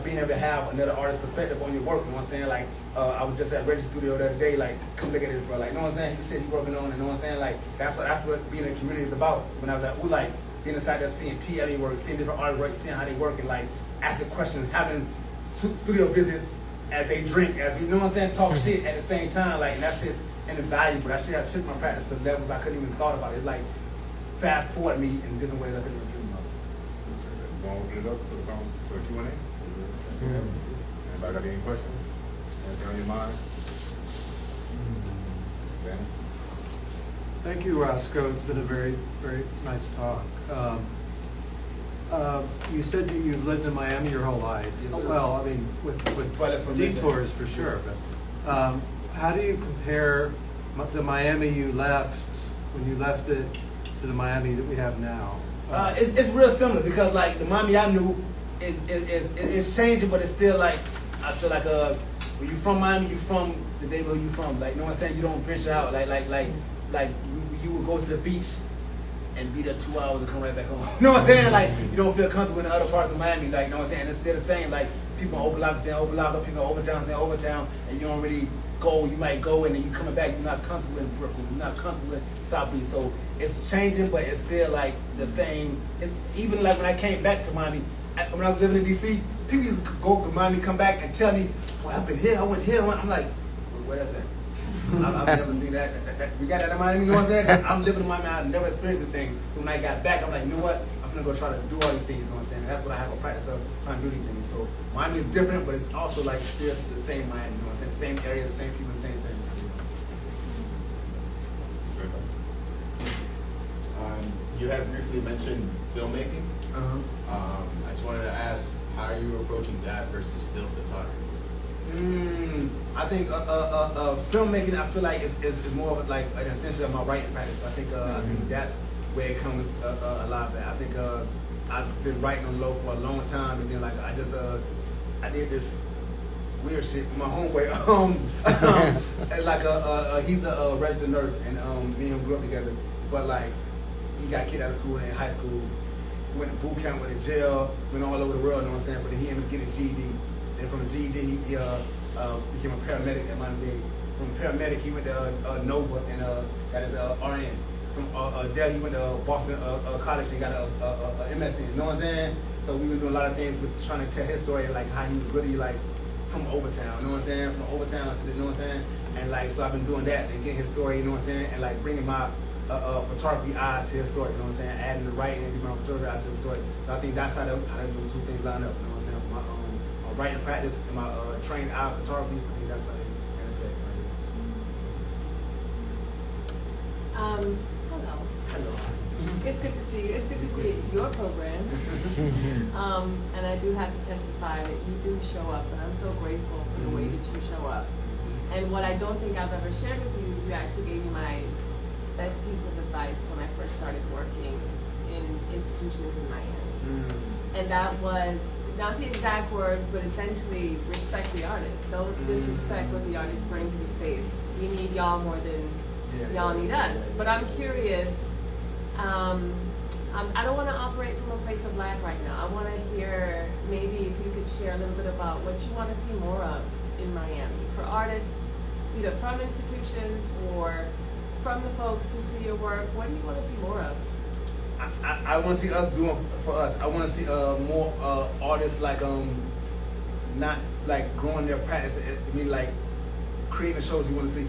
Being able to have another artist's perspective on your work, you know what I'm saying? Like, I was just at Reggie's studio the other day, like, come look at this, bro. Like, you know what I'm saying? He said he's working on it, you know what I'm saying? Like, that's what being in the community is about. When I was at like, being inside there, seeing TLE work, seeing different artists work, seeing how they work, and like, asking questions, having studio visits as they drink, as we, you know what I'm saying, talk shit at the same time, like, and that's just invaluable. That shit, I took my practice to levels I couldn't even thought about. It like, fast forward me in different ways I couldn't even dream about. You want to open it up to the Q&A? Anybody got any questions? Anything on your mind? Ben? Thank you, Roscoe. It's been a very, very nice talk. You said you've lived in Miami your whole life. Yes, sir. Well, I mean, with detours for sure. But how do you compare the Miami you left, when you left it, to the Miami that we have now? It's real similar because like the Miami I knew is changing, but it's still like, I feel like when you from Miami, you from the neighborhood you from. Like, you know what I'm saying? You don't venture out. Like you would go to the beach and be there 2 hours and come right back home. You know what I'm saying? Like, you don't feel comfortable in the other parts of Miami. Like, you know what I'm saying? And it's still the same. Like, people in Overlock stay in Overlock, people in Overtown stay in Overtown, and you don't really go. You might go and then you coming back, you're not comfortable in Brooklyn, you're not comfortable in South Beach. So it's changing, but it's still like the same. Even like when I came back to Miami, when I was living in DC, people used to go to Miami, come back and tell me, well, I've been here, I went here. I'm like, where's that? I've never seen that. We got that in Miami, you know what I'm saying? 'Cause I'm living in Miami, I've never experienced this thing. So when I got back, I'm like, you know what? I'm gonna go try to do all these things, you know what I'm saying? And that's what I have a practice of, trying to do these things. So Miami is different, but it's also like still the same Miami, you know what I'm saying? The same area, the same people, the same things. You had briefly mentioned filmmaking. I just wanted to ask how are you approaching that versus still photography? I think filmmaking, I feel like is more of like an extension of my writing practice. I think that's where it comes a lot back. I think I've been writing on low for a long time, and then like I did this weird shit with my homeboy. Like he's a registered nurse, and me and him grew up together. But like he got kicked out of school in high school, went to boot camp, went to jail, went all over the world. You know what I'm saying? But then he ended up getting a GED. And from a GED, he became a paramedic at Miami Dade. From a paramedic, he went to Nova and got his RN. From there, he went to Boston College and got a MSc. You know what I'm saying? So we were doing a lot of things with trying to tell his story, like how he was really like from Overtown. You know what I'm saying? From Overtown to the, you know what I'm saying? And like, so I've been doing that and getting his story. You know what I'm saying? And like bringing my photography eye to his story. You know what I'm saying? Adding the writing and my photography eye to his story. So I think that's how the two things line up. You know what I'm saying? My writing practice and my trained eye photography. I think that's how they say it. Hello. Hello. It's good to see you. It's good to be at your program. And I do have to testify that you do show up, and I'm so grateful for the way that you show up. And what I don't think I've ever shared with you is you actually gave me my best piece of advice when I first started working in institutions in Miami. And that was not the exact words, but essentially respect the artist. Don't disrespect what the artist brings to the space. We need y'all more than y'all need us. But I'm curious, I don't want to operate from a place of lack right now. I want to hear maybe if you could share a little bit about what you want to see more of in Miami for artists either from institutions or from the folks who see your work? What do you want to see more of? I want to see us doing for us. I want to see more artists like not like growing their practice. I mean like creating the shows you want to see,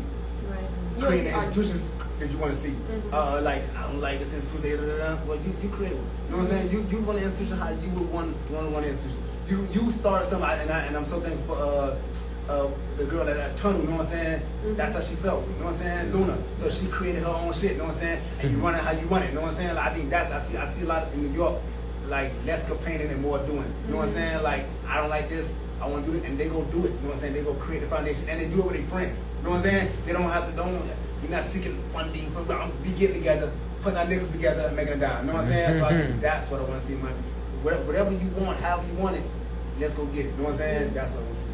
Right. creating the institutions that you want to see. Mm-hmm. Like I don't like this institution. Well, you create one. You know what I'm saying? You run an institution how you would want an institution. You start something, and I'm so thankful for the girl at Tunnel. You know what I'm saying? Mm-hmm. That's how she felt. You know what I'm saying? Luna. So she created her own shit. You know what I'm saying? And you run it how you want it. You know what I'm saying? Like, I think I see a lot in New York, like less complaining and more doing. You know what I'm saying? Like I don't like this. I want to do it, and they go do it. You know what I'm saying? They go create the foundation, and they do it with their friends. You know what I'm saying? They don't have to. You're not seeking funding for. We getting together, putting our niggas together, and making it down. You know what I'm saying? So I think that's what I want to see. Whatever you want, however you want it, let's go get it. You know what I'm saying? That's what I want to see.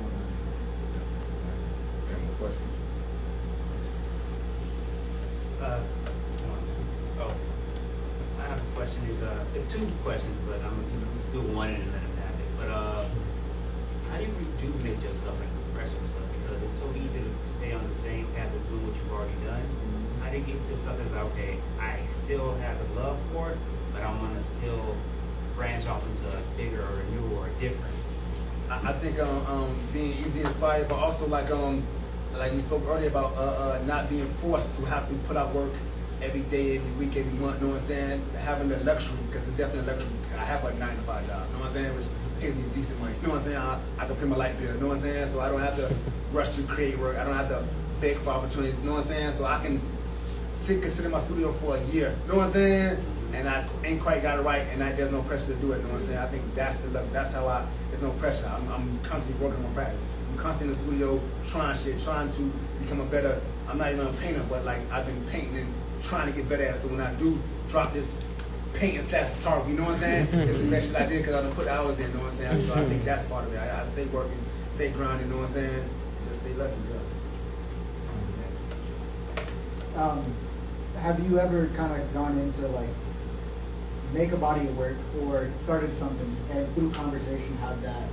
Any more questions? I have a question. It's two questions, but I'm gonna do one and then let him have it. But how do you rejuvenate yourself and refresh yourself? Because it's so easy to stay on the same path of doing what you've already done. How do you get to something like, okay, I still have the love for it, but I want to still branch off into a bigger or a newer or different? I think being easy inspired, but also like we spoke earlier about not being forced to have to put out work every day, every week, every month. You know what I'm saying? Having the luxury, because it's definitely a luxury. I have a 9 to 5 job. You know what I'm saying? Which pays me decent money. You know what I'm saying? I can pay my light bill. You know what I'm saying? So I don't have to rush to create work. I don't have to beg for opportunities. You know what I'm saying? So I can consider my studio for a year. You know what I'm saying? And I ain't quite got it right, and there's no pressure to do it. You know what I'm saying? I think that's the luck. That's how there's no pressure. I'm constantly working on my practice. I'm constantly in the studio trying shit, trying to become a better. I'm not even a painter, but like I've been painting and trying to get better at it. So when I do drop this painting slash photography, you know what I'm saying? It's the best shit I did because I done put the hours in. You know what I'm saying? So I think that's part of it. I stay working, stay grinding. You know what I'm saying? Just stay lucky, yeah. Have you ever kind of gone into like make a body of work or started something and through conversation have that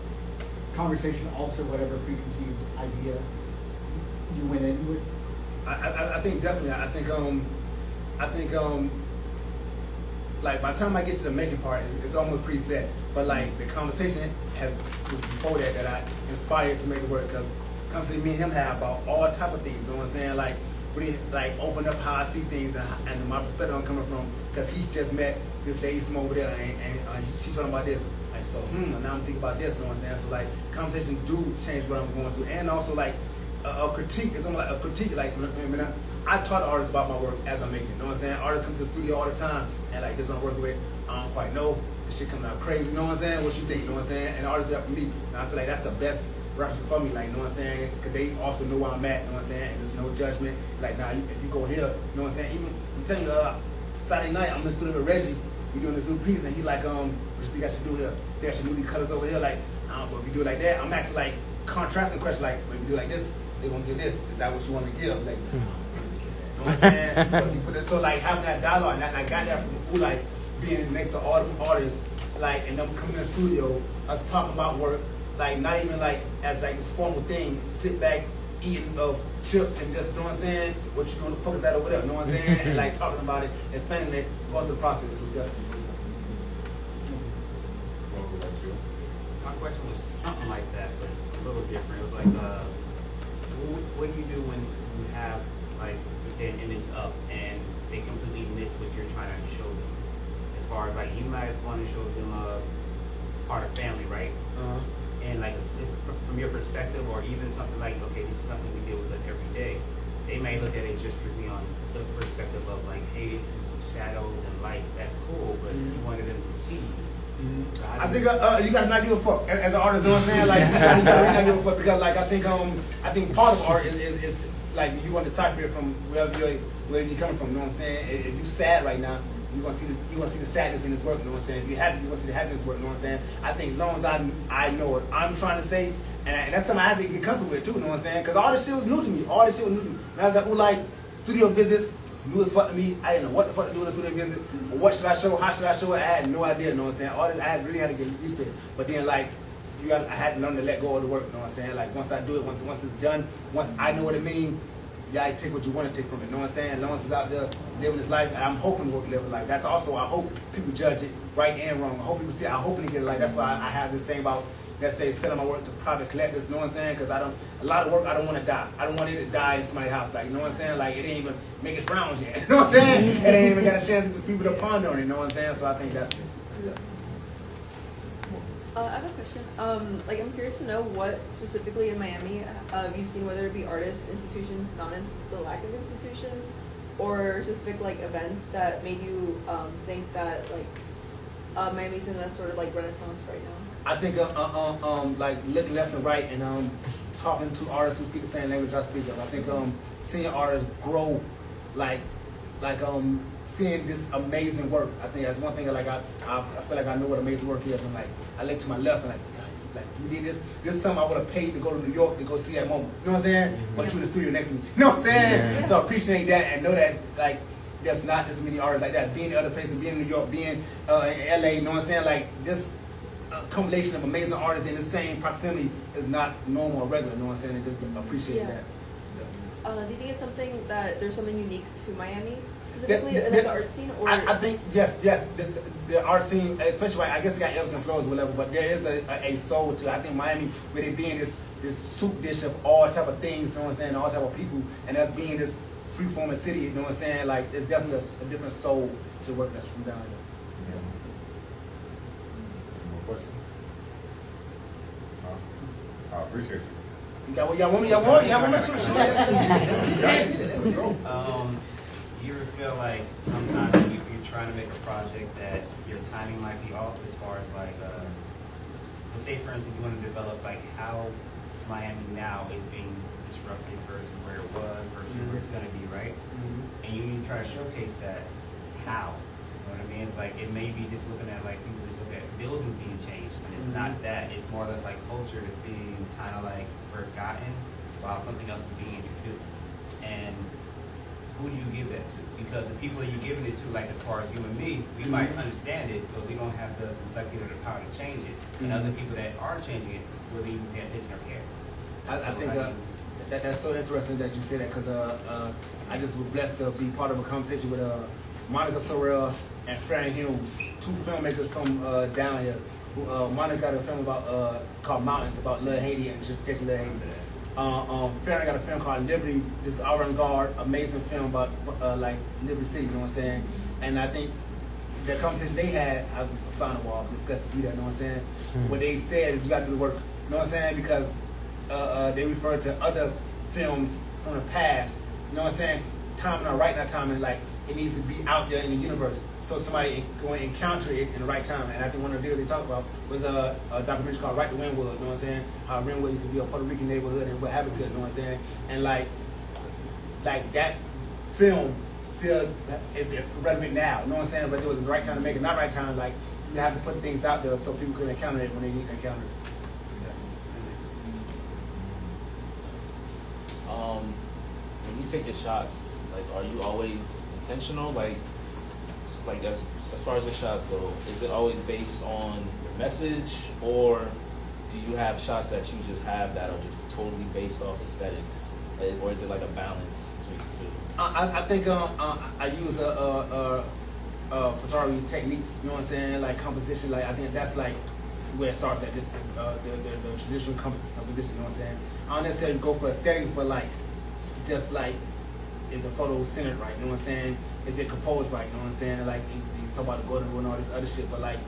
conversation alter whatever preconceived idea you went in with? I think definitely. I think like by the time I get to the making part, it's almost preset. But like the conversation was before that I inspired to make it work, because conversation me and him have about all type of things. You know what I'm saying? Like really like open up how I see things and my perspective I'm coming from, because he's just met this lady from over there and she's talking about this. Like so, and now I'm thinking about this. You know what I'm saying? So like conversation do change what I'm going through, and also like a critique. It's almost like a critique. Like when I taught artists about my work as I'm making it. You know what I'm saying? Artists come to the studio all the time and like this one I'm working with. I don't quite know. This shit coming out crazy. You know what I'm saying? What you think? You know what I'm saying? And the artists do that for me. And I feel like that's the best reference for me. Like you know what I'm saying? Because they also know where I'm at. You know what I'm saying? And there's no judgment. Like nah, if you go here, you know what I'm saying? Even I'm telling you, Saturday night I'm in the studio with Reggie. We doing this new piece, and he like, what you think I should do here? I think I should move these colors over here. Like, but if you do it like that, I'm actually like contrasting questions. Like, when you do it like this, they're gonna give this. Is that what you want to give? Like, you know what I'm saying? So like having that dialogue, and I got that from who like being next to all them artists, like, and them coming in the studio, us talking about work, like not even like as like this formal thing, sit back eating chips and just, you know what I'm saying, what you doing, the fuck is that over there, you know what I'm saying, and like talking about it, explaining it, going through the process. So My question was something like that, but a little different. It was like, what do you do when you have, like, say an image up and they completely miss what you're trying to show them? As far as like, you might want to show them a part of family, right? And like, this, from your perspective, or even something like, okay, this is something we deal with every day. They may look at it just strictly on the perspective of like, hey, this is shadows and lights. That's cool, but you wanted them to see. I think you gotta not give a fuck as an artist. You know what I'm saying? Like you gotta really not give a fuck, because like I think part of art is like you want to decipher it from wherever you're coming from. You know what I'm saying? If you sad right now, you gonna see the sadness in this work. You know what I'm saying? If you're happy, you gonna see the happiness work. You know what I'm saying? I think as long as I know what I'm trying to say, and that's something I had to get comfortable with too. You know what I'm saying? Because all this shit was new to me. All this shit was new to me. And I was like, like studio visits. New as fuck to me. I didn't know what the fuck to do in a studio visit. What should I show? How should I show it? I had no idea. You know what I'm saying? All this, I really had to get used to it. But then like I had to learn to let go of the work, you know what I'm saying? Like once I do it, once it's done, once I know what it means, y'all take what you want to take from it, you know what I'm saying? As long as it's out there living his life, I'm hoping to live a life. That's also, I hope people judge it right and wrong. I hope people see it, I hope they get it like, that's why I have this thing about, let's say, selling my work to private collectors, you know what I'm saying? Because a lot of work, I don't want to die. I don't want it to die in somebody's house, like, you know what I'm saying? Like, it ain't even make its rounds yet, you know what I'm saying? It ain't even got a chance for people to ponder on it, you know what I'm saying? So I think that's it. Yeah. I have a question. Like, I'm curious to know what specifically in Miami you've seen, whether it be artists, institutions, the lack of institutions, or specific like events that made you think that like Miami's in a sort of like renaissance right now. I think like looking left and right and talking to artists who speak the same language I speak of. I think seeing artists grow, like seeing this amazing work. I think that's one thing. Like I feel like I know what amazing work is, and like I look to my left and like you did this. This is something I would have paid to go to New York to go see that moment. You know what I'm saying? But you in the studio next to me. You know what I'm saying? Yeah. So I appreciate that and know that like there's not this many artists like that. Being in other places, being in New York, being in LA. You know what I'm saying? Like this. Combination of amazing artists in the same proximity is not normal or regular, you know what I'm saying? And just appreciate that. Do you think it's something that there's something unique to Miami, specifically in the art scene? Or I think, yes, the art scene, especially, I guess it got ebbs and flows or whatever, but there is a soul to it. I think Miami, with it being this soup dish of all type of things, you know what I'm saying, all type of people, and that's being this free-forming city, you know what I'm saying? Like, there's definitely a different soul to work that's from down here. I appreciate you. Y'all want me? Sure. You ever feel like sometimes you're trying to make a project that your timing might be off as far as like, let's say for instance you want to develop like how Miami now is being disrupted versus where it was versus where it's going to be, right? And you need to try to showcase that how. You know what I mean? It's like it may be just looking at like people just look at buildings being changed. It's not that, it's more or less like culture is being kind of like forgotten while something else is being introduced. And who do you give that to? Because the people that you're giving it to, like as far as you and me, we might understand it, but we don't have the complexity or the power to change it. And other people that are changing it really even pay attention or care. I think that's so interesting that you say that, because I just was blessed to be part of a conversation with Monica Sorrell and Farron Humes, two filmmakers from down here. Monica got a film about called Mountains, about Little Haiti and gentrification of Little Haiti. Farron got a film called Liberty, this avant-garde, amazing film about like Liberty City, you know what I'm saying? And I think the conversation they had, I was a fly on the wall, just blessed to be there, you know what I'm saying? What they said is you got to do the work, you know what I'm saying? Because they referred to other films from the past, you know what I'm saying? Time not right, not timing, like it needs to be out there in the universe so somebody going to encounter it in the right time. And I think one of the videos they talked about was a documentary called Right to Wynwood, you know what I'm saying? How Wynwood used to be a Puerto Rican neighborhood and what happened to it, you know what I'm saying? And like that film still is relevant now, you know what I'm saying? But it was the right time to make it, not right time, like you have to put things out there so people can encounter it when they need to encounter it. When you take your shots, like, are you always intentional? Like as far as the shots go, is it always based on your message, or do you have shots that you just have that are just totally based off aesthetics, or is it like a balance between the two? I think I use photography techniques. You know what I'm saying? Like composition. Like I think that's like where it starts at. Just the traditional composition. You know what I'm saying? I don't necessarily go for aesthetics, but like just like, is the photo centered right? You know what I'm saying? Is it composed right? You know what I'm saying? Like you talk about the golden rule and all this other shit, but like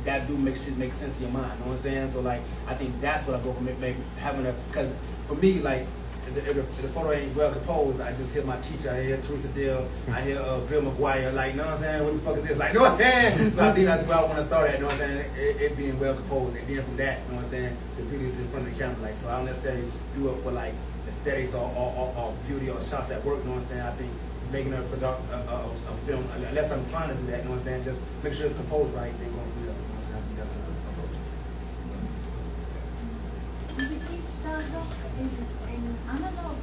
that do make shit make sense in your mind. You know what I'm saying? So like I think that's what I go for, maybe having a, because for me like if the photo ain't well composed, I just hear my teacher, I hear Teresa Dill, I hear Bill McGuire, like, you know what I'm saying? What the fuck is this? Like, you know what I'm saying? So I think that's where I want to start at, you know what I'm saying? It being well composed, and then from that, you know what I'm saying? The beauty is in front of the camera, like, so I don't necessarily do it for like aesthetics or beauty or shots that work, you know what I'm saying? I think making a film, unless I'm trying to do that, you know what I'm saying? Just make sure it's composed right, then going from there, you know what I'm saying? I think that's an approach. Did you start off in analog?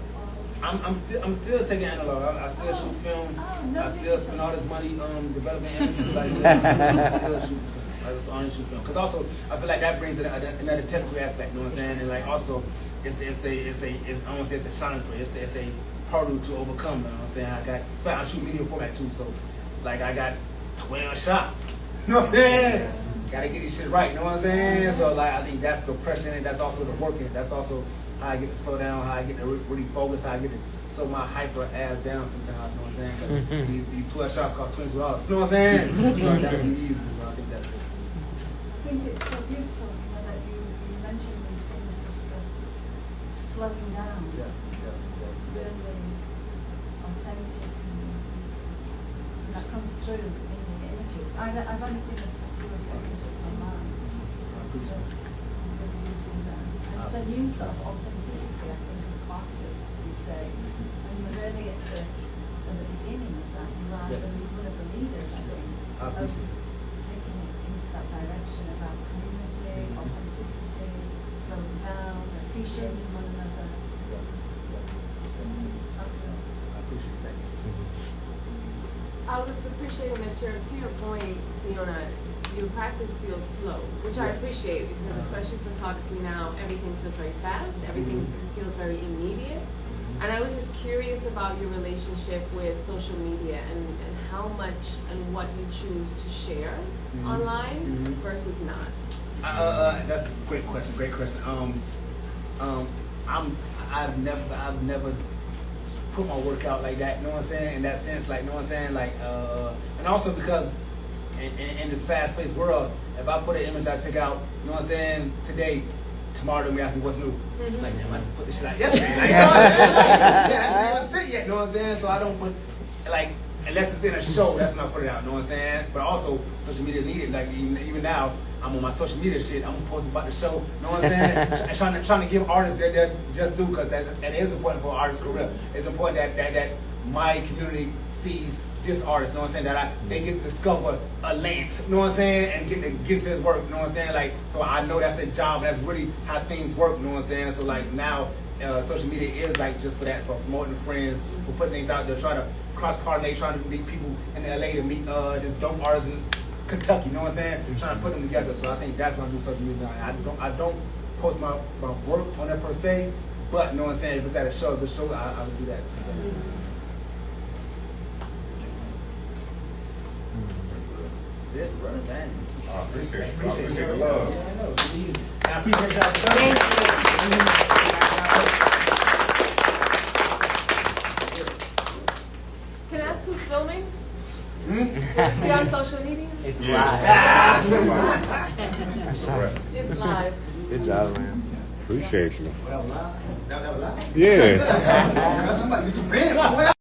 I'm still taking analog. I still shoot film. No, I still spend all this money developing images like that. I'm still shooting film. It's honest shoot film. Because also, I feel like that brings another technical aspect. You know what I'm saying? And like also, it's I don't want to say it's a challenge, but it's a hurdle to overcome. You know what I'm saying? I shoot medium format too, so like I got 12 shots. You know what I'm saying? Gotta get this shit right. You know what I'm saying? So like I think that's the pressure, and that's also the working. That's also how I get to slow down, how I get to really focus, how I get to slow my hyper ass down sometimes. You know what I'm saying? Because these 12 shots cost $22. You know what I'm saying? So it gotta be easy. So I think that's it. I think it's so beautiful, you know, that you mentioned these things of slowing down. Yeah, It's really authentic and that comes through in the images. I've only seen a few of the images online. I appreciate it. I'm really using them. And it's a new sort of authenticity, I think, of artists these days. And you're really at the beginning of that. You are one of the leaders, I think, I appreciate it. taking it into that direction about community, authenticity, slowing down, appreciating one another. Fabulous. I appreciate that. I was appreciating that to your point, Fiona, your practice feels slow, which I appreciate because especially photography now, everything feels very fast, everything feels very immediate. And I was just curious about your relationship with social media and how much and what you choose to share online versus not. That's a great question. Great question. I've never put my work out like that. You know what I'm saying? In that sense, like, you know what I'm saying? Like, and also because in this fast-paced world, if I put an image I took out, you know what I'm saying? Today, tomorrow they'll be asking what's new. Like, damn, I put this shit out yesterday. Like, you know what I'm saying? That shit ain't even sit yet. You know what I'm saying? So I don't put like. Unless it's in a show, that's when I put it out, you know what I'm saying? But also, social media is needed. Like, even now, I'm on my social media shit. I'm posting about the show, you know what I'm saying? And trying to give artists their just due, because that is important for an artist's career. It's important that my community sees this artist, you know what I'm saying? That they get to discover a Lance, you know what I'm saying? And get to his work, you know what I'm saying? Like, so I know that's a job, and that's really how things work, you know what I'm saying? So like now, social media is like just for that, for promoting friends, for putting things out there, trying to cross-pollinate, trying to meet people in LA to meet this dope artist in Kentucky, you know what I'm saying? Trying to put them together. So I think that's when I do social media. I don't post my work on it per se, but you know what I'm saying? If it's at a show, I would do that too. That's it, bro. Dang. I appreciate the love. Yeah, I know. I appreciate y'all for coming. Can I ask who's filming? Is he on social media? It's Yeah. live. It's live. Good job, man. Appreciate you. That was live? That was live? Yeah. I'm like, you been?